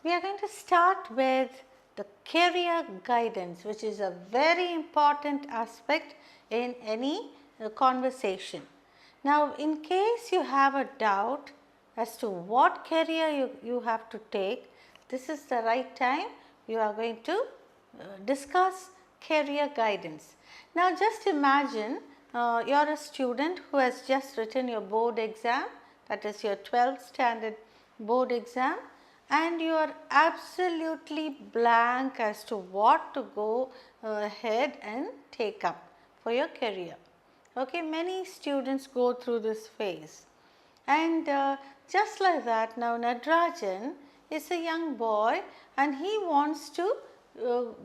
We are going to start with the career guidance, which is a very important aspect in any conversation. Now, in case you have a doubt as to what career you have to take, this is the right time. You are going to discuss career guidance. Now, just imagine you are a student who has just written your board exam, that is your 12th standard board exam, and you are absolutely blank as to what to go ahead and take up for your career. Okay, many students go through this phase, and just like that, now Natarajan is a young boy and he wants to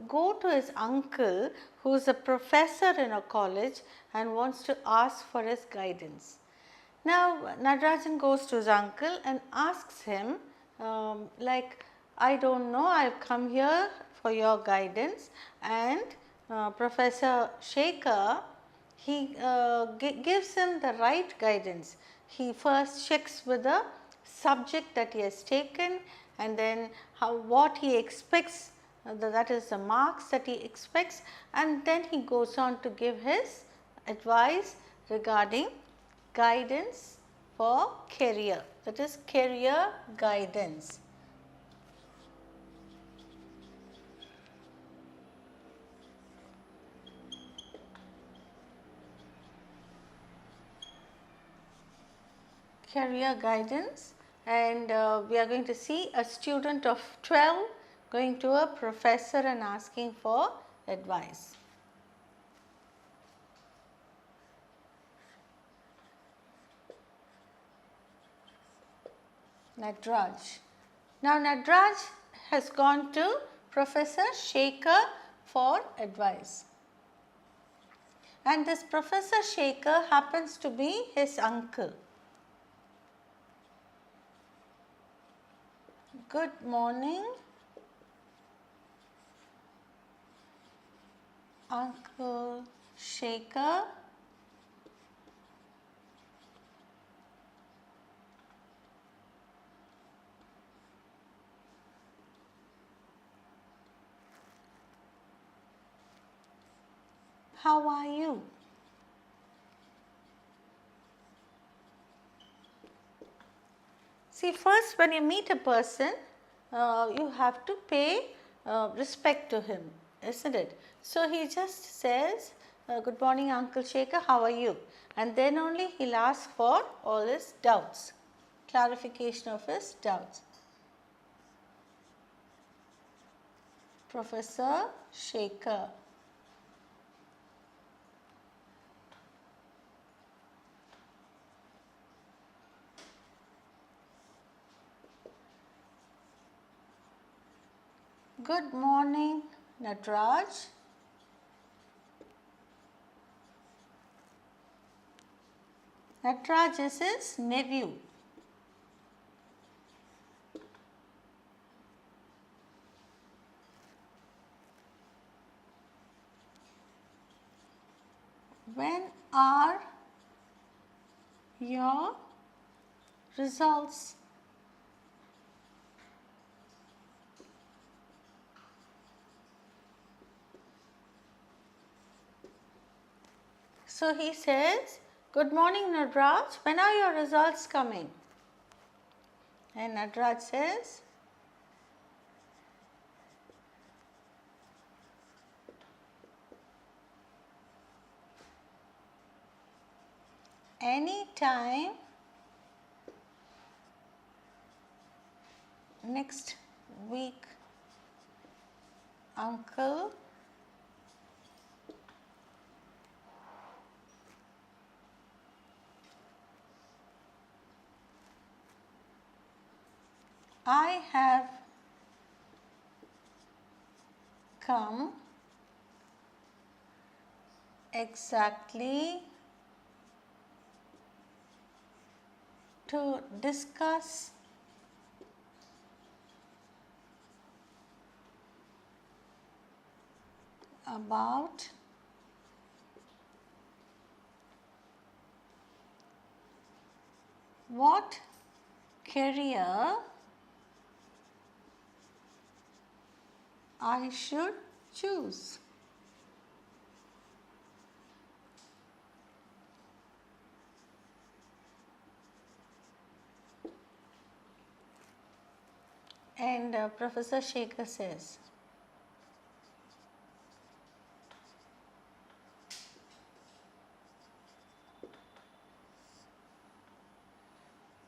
go to his uncle who is a professor in a college and wants to ask for his guidance. Now Natarajan goes to his uncle and asks him, like, I don't know, I have come here for your guidance, and Professor Shankar, he gives him the right guidance. He first checks with the subject that he has taken, and then what he expects, that is the marks that he expects, and then he goes on to give his advice regarding guidance for career, that is career guidance. Career guidance, and we are going to see a student of 12 going to a professor and asking for advice. Nataraj. Now Nataraj has gone to Professor Shankar for advice, and this Professor Shankar happens to be his uncle. Good morning, Uncle Shankar. How are you? See, first when you meet a person, you have to pay respect to him, isn't it? So he just says, good morning Uncle Shankar, how are you? And then only he'll ask for all his doubts, clarification of his doubts. Professor Shankar. Good morning, Nataraj. Nataraj is his nephew. When are your results? So he says, good morning Nataraj, when are your results coming? And Nataraj says, any time next week, Uncle. I have come exactly to discuss about what career I should choose. And Professor Shankar says,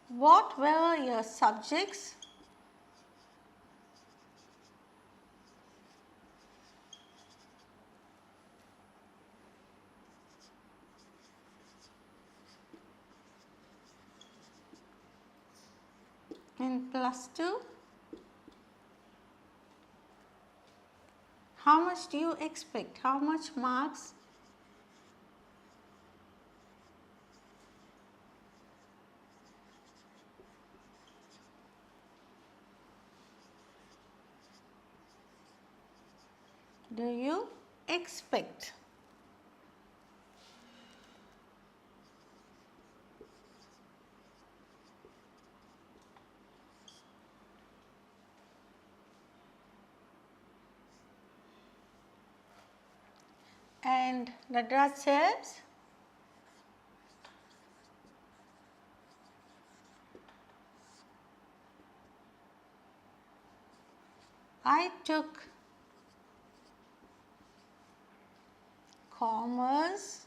what were your subjects? In plus 2? How much do you expect? How much marks? Do you expect? And Nadraj says, I took commerce,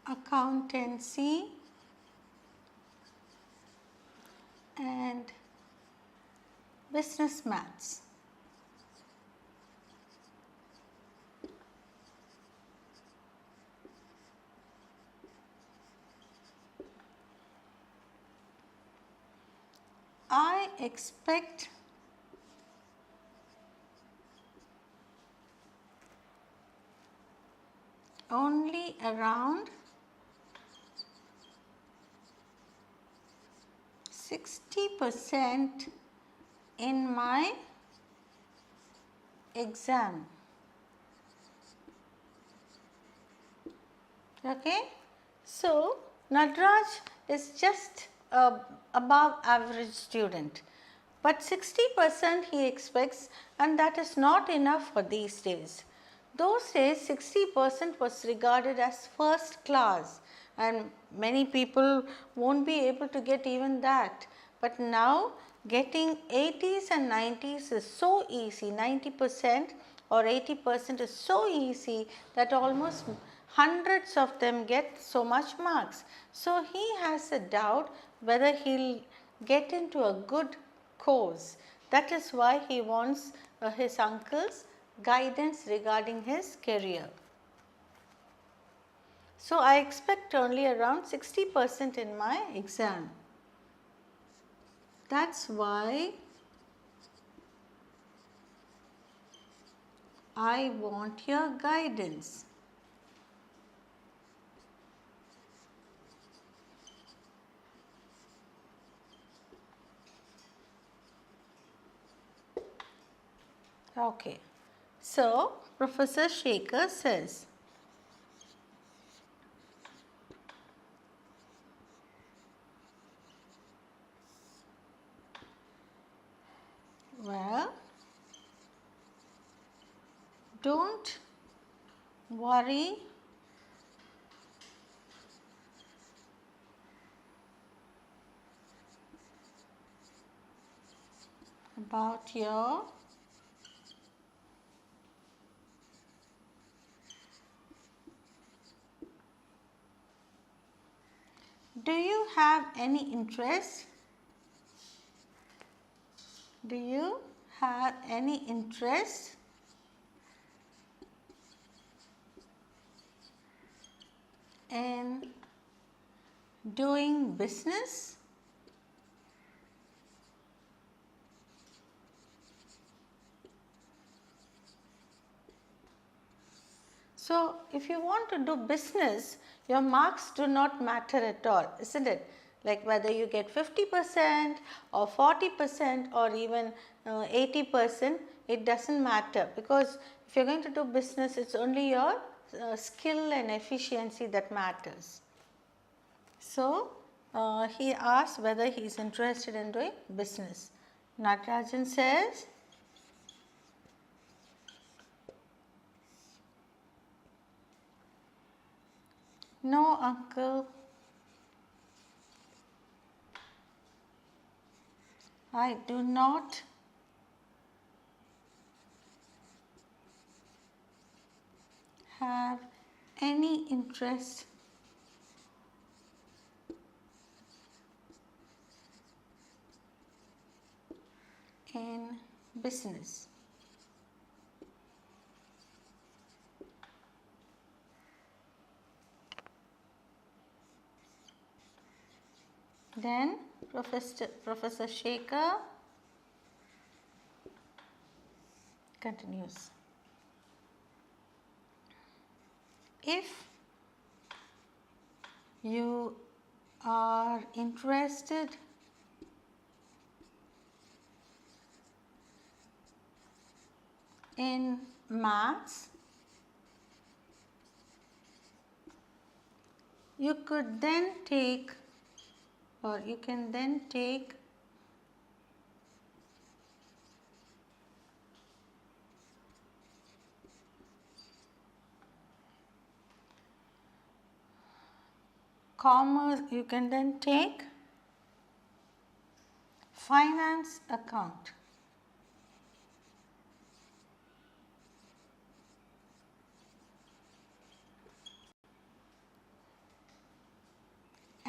accountancy, and business maths. I expect only around 60% in my exam. Okay. So, Nadraj is just above average student, but 60% he expects, and that is not enough for these days. Those days 60% was regarded as first class, and many people won't be able to get even that. But now getting 80s and 90s is so easy, 90% or 80% is so easy that almost hundreds of them get so much marks. So he has a doubt whether he'll get into a good course. That is why he wants his uncle's guidance regarding his career. So I expect only around 60% in my exam. That's why I want your guidance. Okay. So, Professor Shankar says, well, don't worry about your do you have any interest? Do you have any interest in doing business? So, if you want to do business, your marks do not matter at all, isn't it? Like whether you get 50% or 40% or even 80%, it does not matter, because if you are going to do business, it is only your skill and efficiency that matters. So, he asked whether he is interested in doing business. Natarajan says, no uncle, I do not have any interest in business. Then Professor Shankar continues. If you are interested in maths, you could then take, or you can then take commerce, you can then take finance account.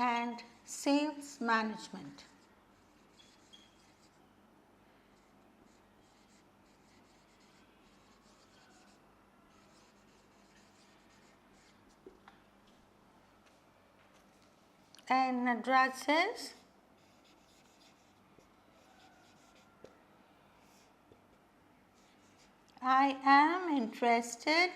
And sales management. And Nadraj says, I am interested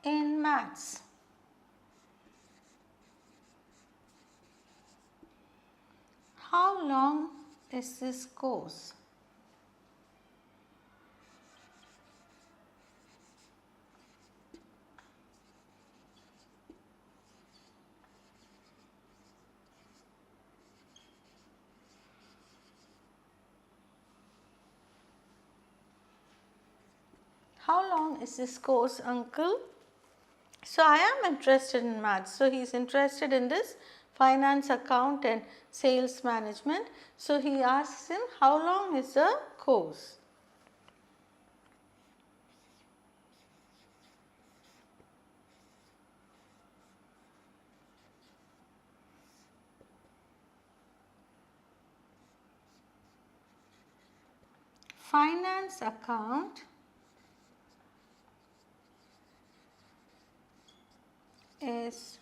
in maths. How long is this course? How long is this course, uncle? So, I am interested in maths. So, he is interested in this finance account and sales management. So, he asks him, how long is the course? Finance account is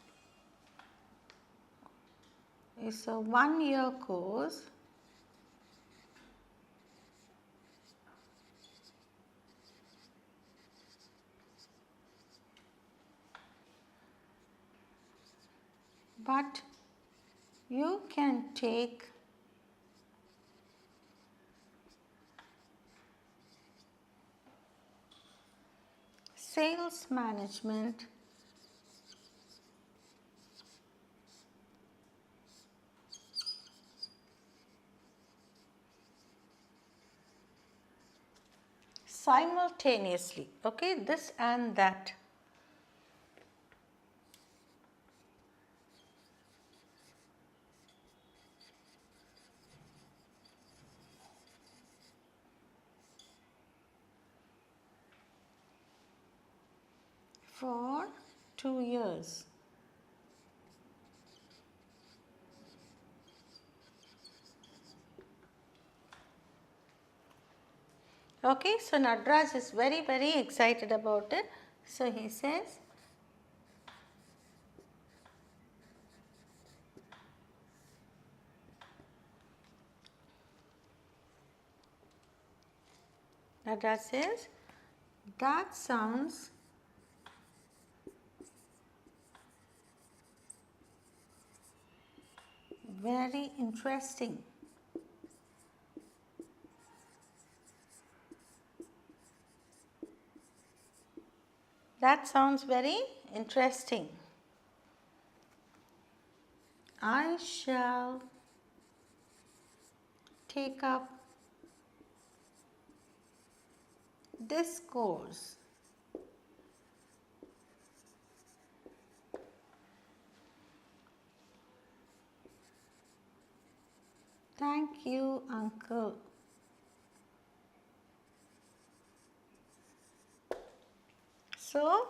a 1-year course but you can take sales management simultaneously, okay, this and that. For 2 years. Okay, so Nadraj is very excited about it. So he says, Nadraj says, that sounds very interesting. That sounds very interesting. I shall take up this course. Thank you, uncle. So,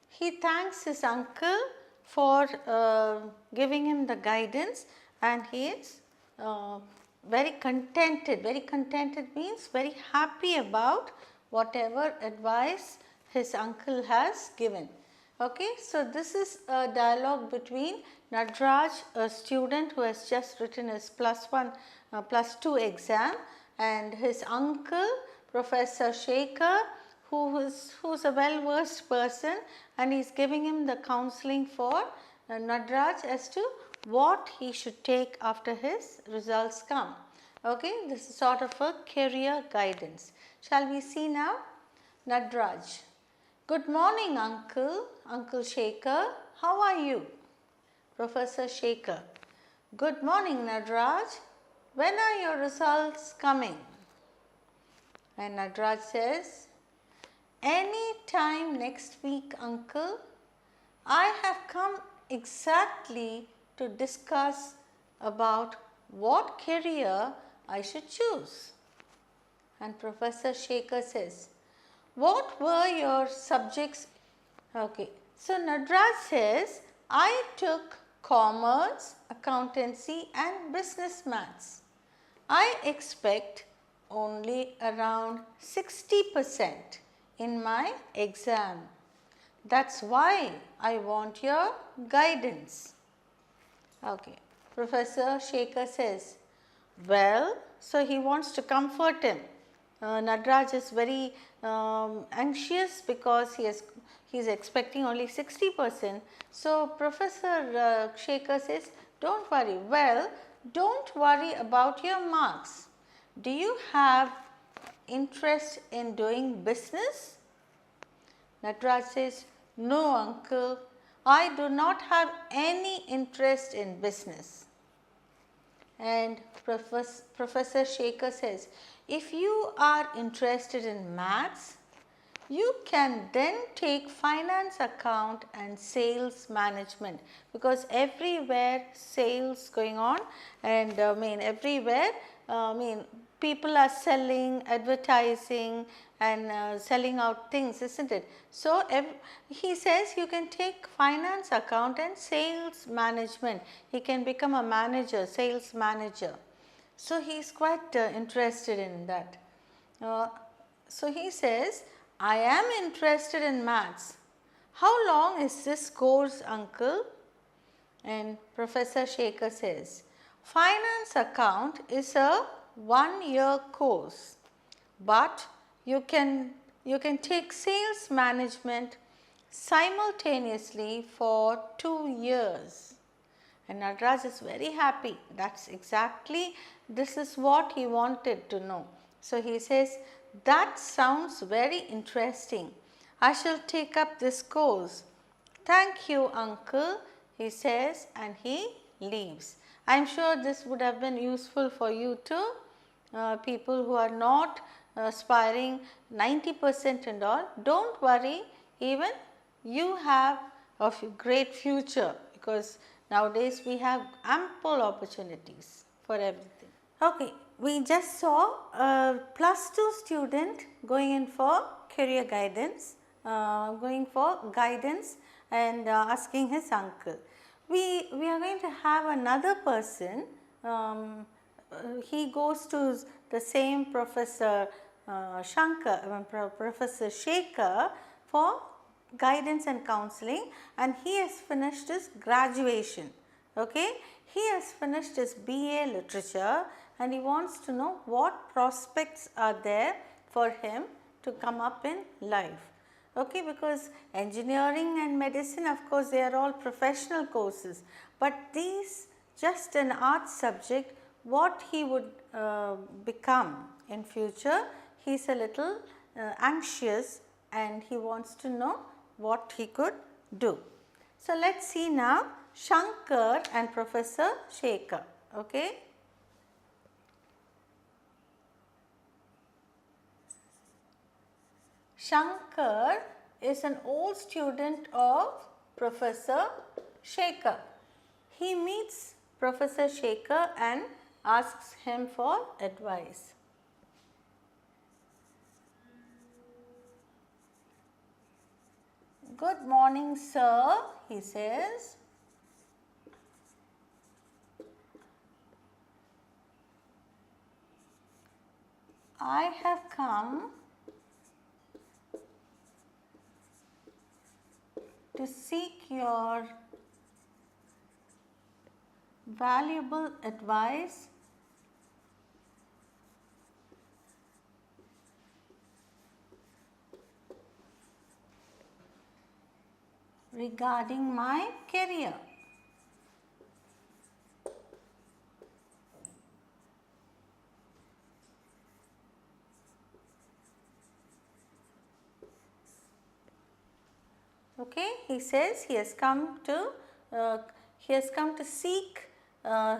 he thanks his uncle for giving him the guidance, and he is very contented. Very contented means very happy about whatever advice his uncle has given. Okay, so this is a dialogue between Nadraj, a student who has just written his +2 exam, and his uncle, Professor Shankar, who's a well versed person, and he is giving him the counseling for Nadraj as to what he should take after his results come. Okay, this is sort of a career guidance. Shall we see now? Nadraj. Good morning, uncle. Uncle Shankar. How are you? Professor Shankar. Good morning, Nadraj. When are your results coming? And Nadraj says, any time next week, uncle. I have come exactly to discuss about what career I should choose. And Professor Shankar says, what were your subjects? Okay, so Nadraj says, I took commerce, accountancy and business maths. I expect only around 60% in my exam. That's why I want your guidance. Okay, Professor Shankar says, well, so he wants to comfort him. Nadraj is very anxious because he is expecting only 60%. So Professor Shankar says, don't worry. Well, don't worry about your marks. Do you have interest in doing business? Nadraj says, no, uncle, I do not have any interest in business. And Professor Shankar says, if you are interested in maths, you can then take finance, account and sales management, because everywhere sales going on, and everywhere people are selling, advertising and selling out things, isn't it? So he says you can take finance, account and sales management. He can become a manager, sales manager. So he is quite interested in that. So he says, I am interested in maths. How long is this course, uncle? And Professor Shankar says, finance account is a 1-year course, but you can take sales management simultaneously for 2 years. And Nadraj is very happy. That's exactly, this is what he wanted to know. So he says, that sounds very interesting. I shall take up this course. Thank you, uncle, he says, and he leaves. I am sure this would have been useful for you too. People who are not aspiring 90% and all, don't worry, even you have a great future, because nowadays we have ample opportunities for everything. Okay, we just saw a +2 student going in for career guidance, and asking his uncle. We are going to have another person. He goes to the same Professor Shankar, Professor Shankar for guidance and counseling, and he has finished his graduation. Okay, he has finished his BA Literature, and he wants to know what prospects are there for him to come up in life. Okay, because engineering and medicine, of course, they are all professional courses, but these, just an art subject, what he would become in future, he is a little anxious and he wants to know what he could do. So, let us see now Shankar and Professor Shankar. Okay. Shankar is an old student of Professor Shankar. He meets Professor Shankar and asks him for advice. Good morning, sir, he says. I have come to seek your valuable advice regarding my career. Okay, he says he has come to seek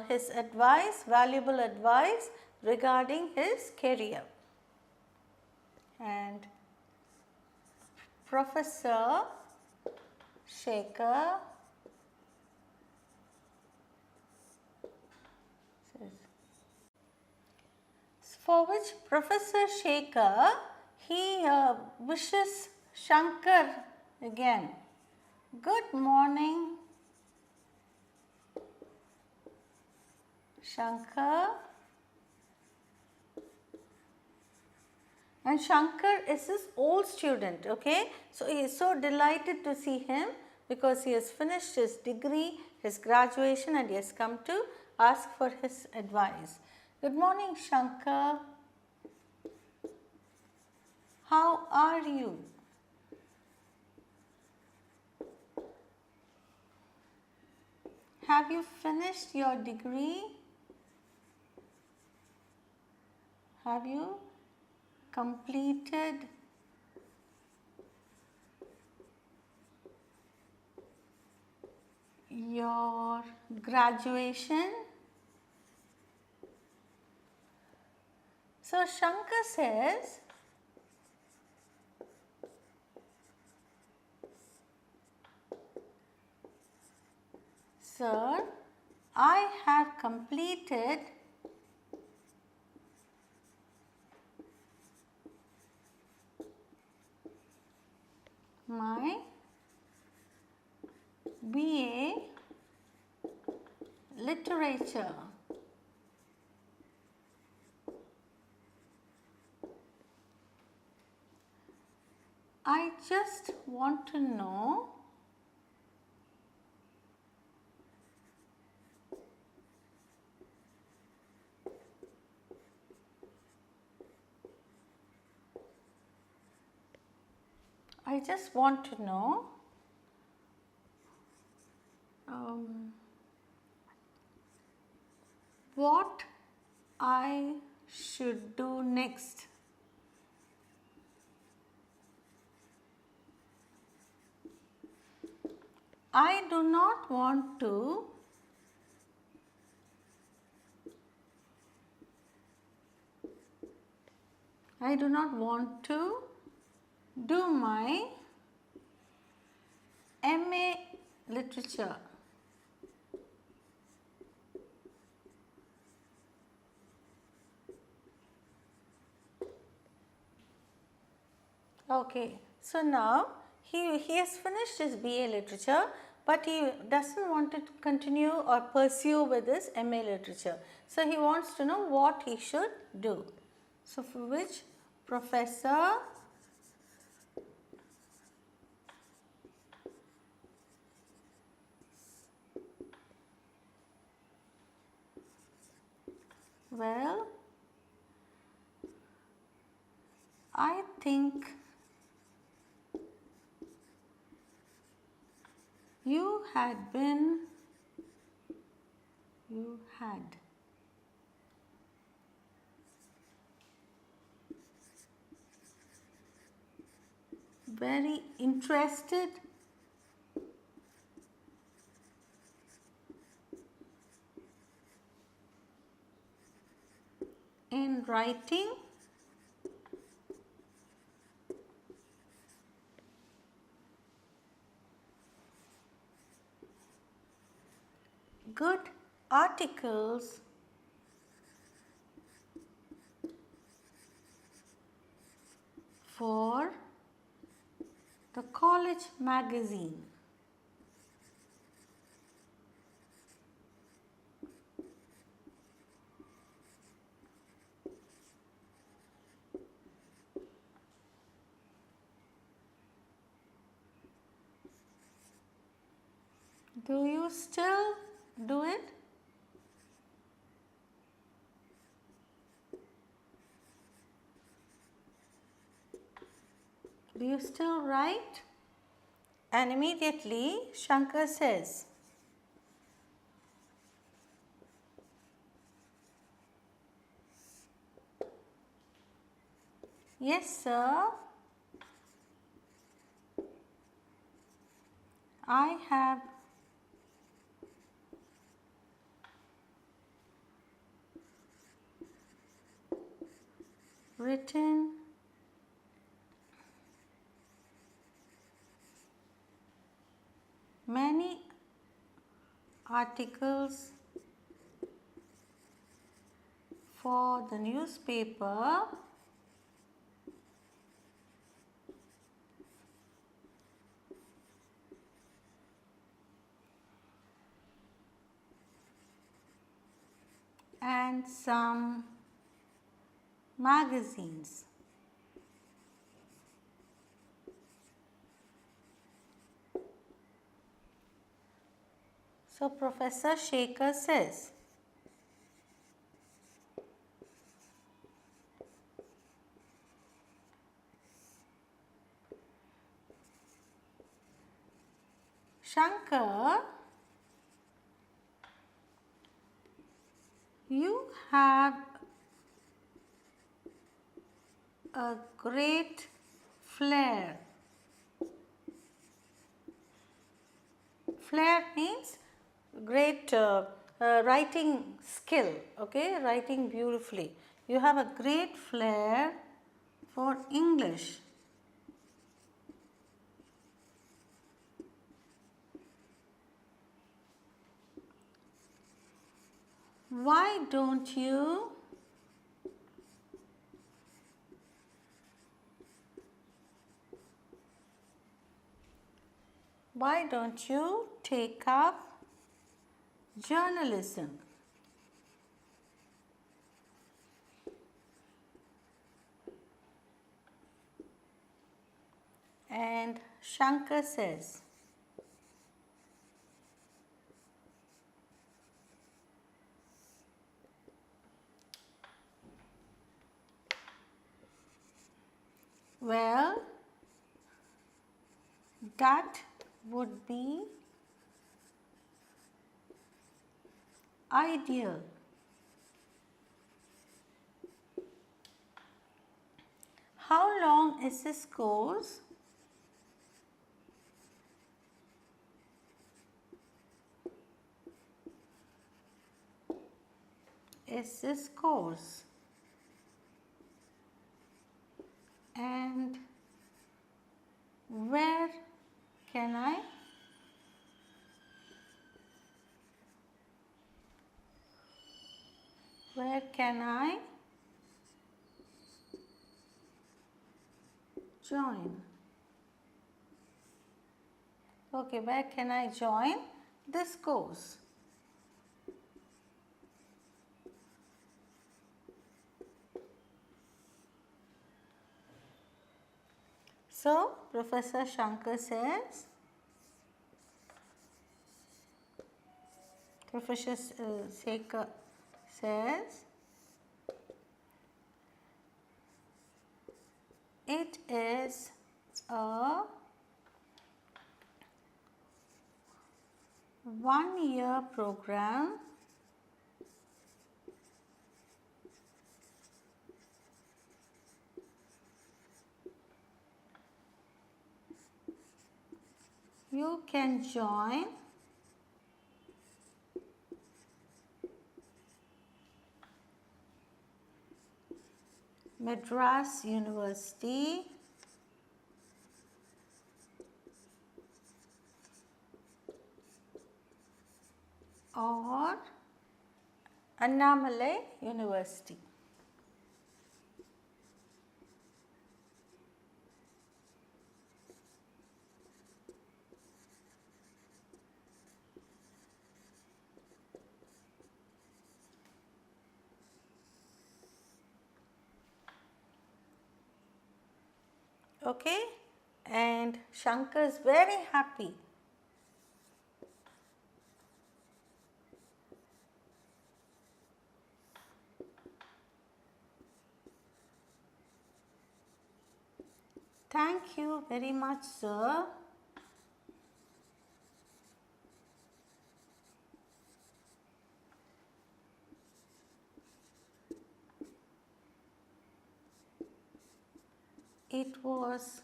his advice, valuable advice regarding his career. And Professor Shankar says, for which Professor Shankar he wishes Shankar again, good morning Shankar. And Shankar is his old student, okay. So, he is so delighted to see him because he has finished his degree, his graduation, and he has come to ask for his advice. Good morning Shankar, how are you? Have you finished your degree? Have you completed your graduation? So, Shankar says, sir, I have completed my BA Literature. I just want to know what I should do next. I do not want to do my MA Literature. Okay, so now he has finished his BA Literature, but he doesn't want to continue or pursue with his MA Literature. So, he wants to know what he should do. So, for which Professor well, I think you had very interested in writing good articles for the college magazine. Do you still do it? Do you still write? And immediately Shankar says, yes, sir. I have written many articles for the newspaper and some magazines. So Professor Shankar says, Shankar, you have a great flair. Flair means great writing skill, okay, writing beautifully. You have a great flair for English. Why don't you take up journalism? And Shankar says, well, that would be ideal. How long is this course? And where can I join? Okay, where can I join this course? So, Professor Shankar says, Professor Shankar says, it is a 1-year program you can join Madras University or Annamalai University. Okay, and Shankar is very happy. Thank you very much, sir. It was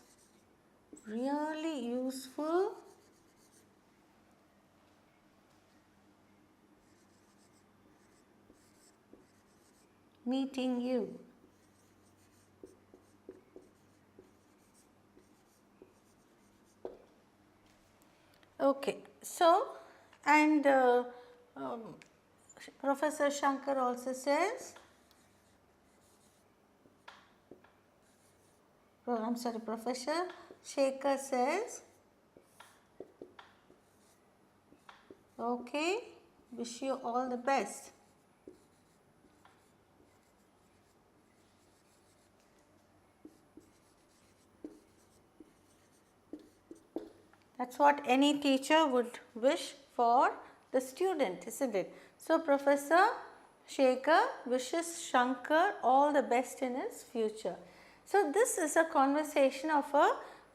really useful meeting you. Okay, so and um, Professor Shankar also says, I'm sorry, Professor Shankar says, okay, wish you all the best. That's what any teacher would wish for the student, isn't it? So, Professor Shankar wishes Shankar all the best in his future. So, this is a conversation of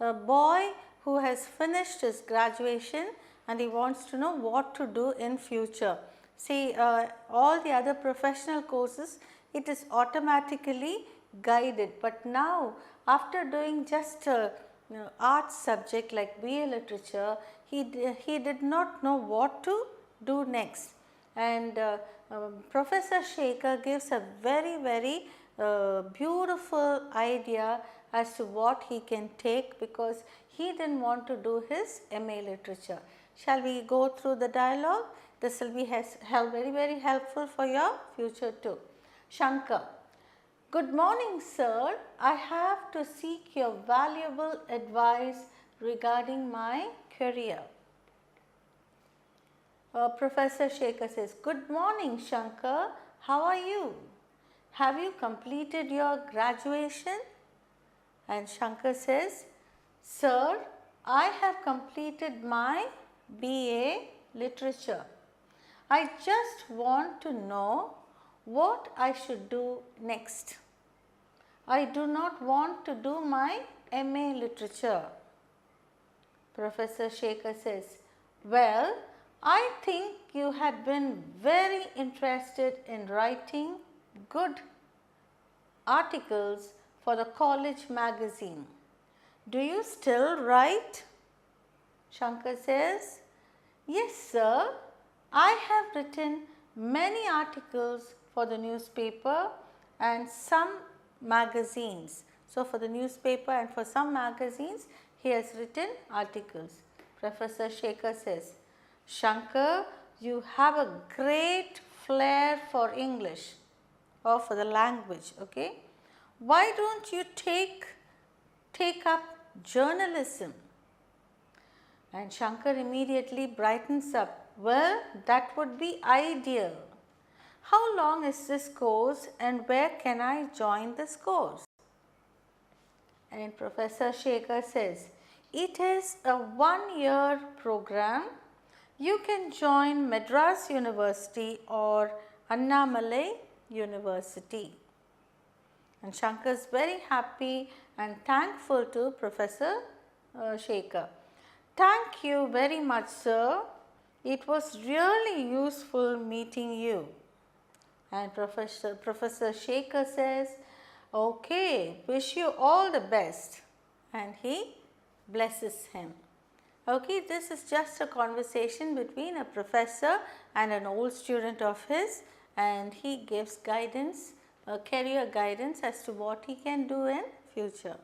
a boy who has finished his graduation and he wants to know what to do in future. See, all the other professional courses, it is automatically guided, but now after doing just arts subject like BA literature, he did not know what to do next, and Professor Shankar gives a very beautiful idea as to what he can take, because he didn't want to do his MA literature. Shall we go through the dialogue? This will be very helpful for your future too. Shankar: good morning, sir. I have to seek your valuable advice regarding my career. Professor Shankar says, good morning, Shankar. How are you? Have you completed your graduation? And Shankar says, sir, I have completed my BA literature. I just want to know what I should do next. I do not want to do my MA literature. Professor Shankar says, well, I think you had been very interested in writing good articles for the college magazine. Do you still write? Shankar says, yes, sir. I have written many articles for the newspaper and some magazines. So, for the newspaper and for some magazines, he has written articles. Professor Shankar says, Shankar, you have a great flair for English or for the language, okay? Why don't you take up journalism? And Shankar immediately brightens up. Well, that would be ideal. How long is this course and where can I join this course? And Professor Shankar says, it is a 1-year program. You can join Madras University or Annamalai University. And Shankar is very happy and thankful to Professor Shankar. Thank you very much, sir. It was really useful meeting you. And Professor Shankar says, okay, wish you all the best. And he blesses him. Okay, this is just a conversation between a professor and an old student of his, and he gives guidance, career guidance as to what he can do in future.